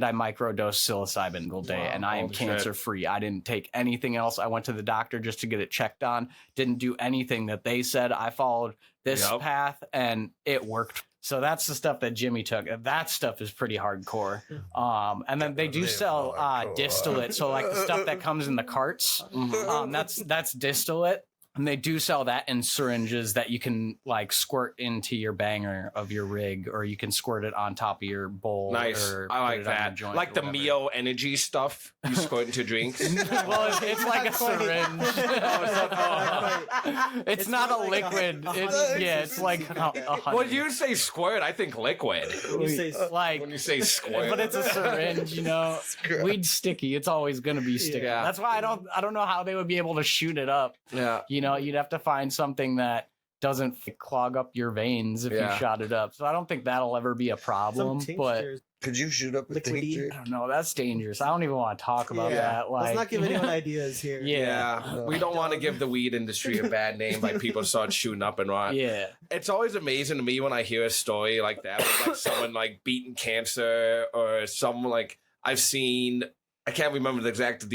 and I microdosed psilocybin single day, and I am cancer free. I didn't take anything else. I went to the doctor just to get it checked on. Didn't do anything that they said. I followed this path, and it worked. So that's the stuff that Jimmy took. That stuff is pretty hardcore. And then they do sell distillate. So like the stuff that comes in the carts, that's distillate. And they do sell that in syringes that you can like squirt into your banger of your rig, or you can squirt it on top of your bowl. Nice. Or I like that. Like the Mio Energy stuff you squirt into drinks. Well, it's like a syringe. It's not a liquid. It's like When you say squirt, I think liquid. When you say squirt. But it's a syringe, you know. Weed's sticky. It's always going to be sticky. Yeah. That's why I don't know how they would be able to shoot it up. Yeah. You know, you'd have to find something that doesn't clog up your veins if you shot it up. So I don't think that'll ever be a problem. But could you shoot up a tincture? I don't know. That's dangerous. I don't even want to talk about that. Like, let's not give anyone ideas here. No. We don't want to give the weed industry a bad name by people start shooting up and rot. Yeah. It's always amazing to me when I hear a story like that, with like someone like beating cancer, or someone like I've seen. I can't remember the exact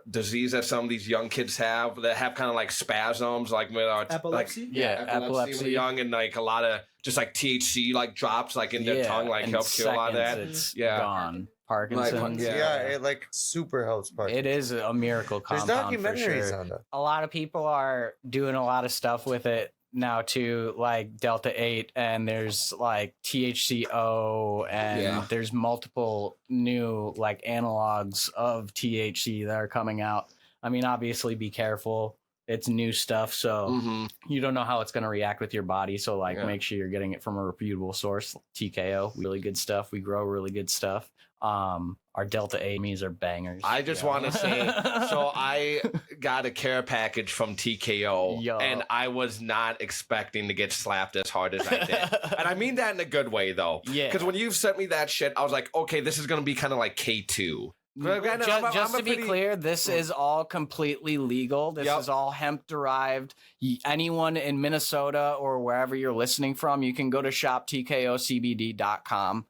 disease that some of these young kids have that have kind of like spasms, like with epilepsy. Like, epilepsy when they're young, and like a lot of just like THC like drops like in their tongue, like help kill a lot of that. It's gone. Parkinson's. It like super helps Parkinson's. It is a miracle compound. There's documentaries on that. A lot of people are doing a lot of stuff with it now too, like Delta 8, and there's like THCO, and there's multiple new like analogs of THC that are coming out. I mean, obviously be careful. It's new stuff, so you don't know how it's going to react with your body. So like make sure you're getting it from a reputable source. TKO, really good stuff. We grow really good stuff. Our Delta 8s are bangers. I just want to say, so I got a care package from TKO, and I was not expecting to get slapped as hard as I did. And I mean that in a good way, though. Yeah. Because when you sent me that shit, I was like, okay, this is going to be kind of like K2. Just to be clear, this is all completely legal. This is all hemp derived. Anyone in Minnesota or wherever you're listening from, you can go to shoptkocbd.com.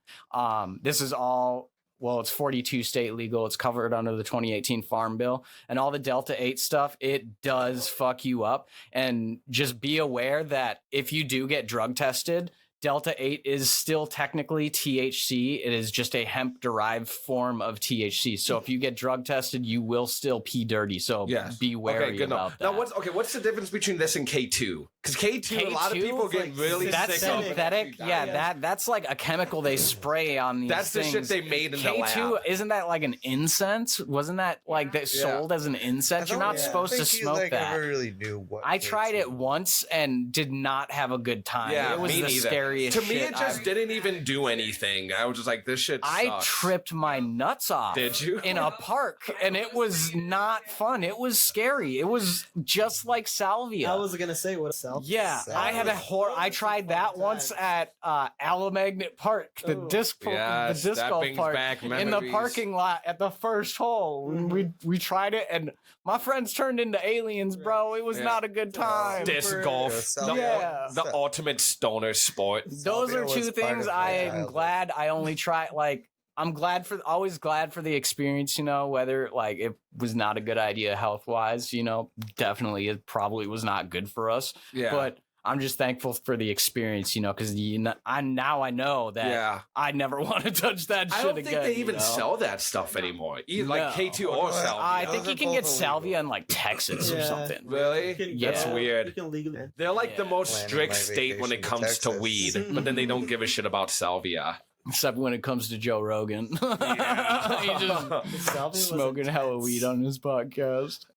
This is all, well, it's 42 state legal. It's covered under the 2018 Farm Bill, and all the Delta 8 stuff, it does fuck you up. And just be aware that if you do get drug tested, Delta 8 is still technically THC. It is just a hemp-derived form of THC. So if you get drug tested, you will still pee dirty. So be wary about that. Now, what's the difference between this and K2? Because K2, a lot of people get really that's sick. Synthetic. That's like a chemical they spray on these That's things. The shit they made in the lab. K2, isn't that like an incense? Wasn't that like that sold as an incense? You're not supposed to smoke that. I never really knew what. I tried it once and did not have a good time. It was the scariest to me, shit it just didn't even do anything. I was just like, this shit sucks. I tripped my nuts off. Did you? In a park, and it was not fun. It was scary. It was just like salvia. I was gonna say what salvia. Yeah, I had I tried that once at Alamagnet Park, the disc golf park, in the parking lot at the first hole. We tried it, and my friends turned into aliens, bro. It was not a good time. Disc golf, the ultimate stoner sport. Those are two things I am glad I only tried. Like, I'm always glad for the experience, you know, whether like it was not a good idea health wise, you know, definitely it probably was not good for us. Yeah. But I'm just thankful for the experience, you know, because I know that I never want to touch that shit again. I don't think they even sell that stuff anymore. Like K2 or salvia. I think you can get salvia in like Texas or something. Really? That's weird. They're like the most strict state when it comes to weed, but then they don't give a shit about salvia. Except when it comes to Joe Rogan. He just smoking hella weed on his podcast.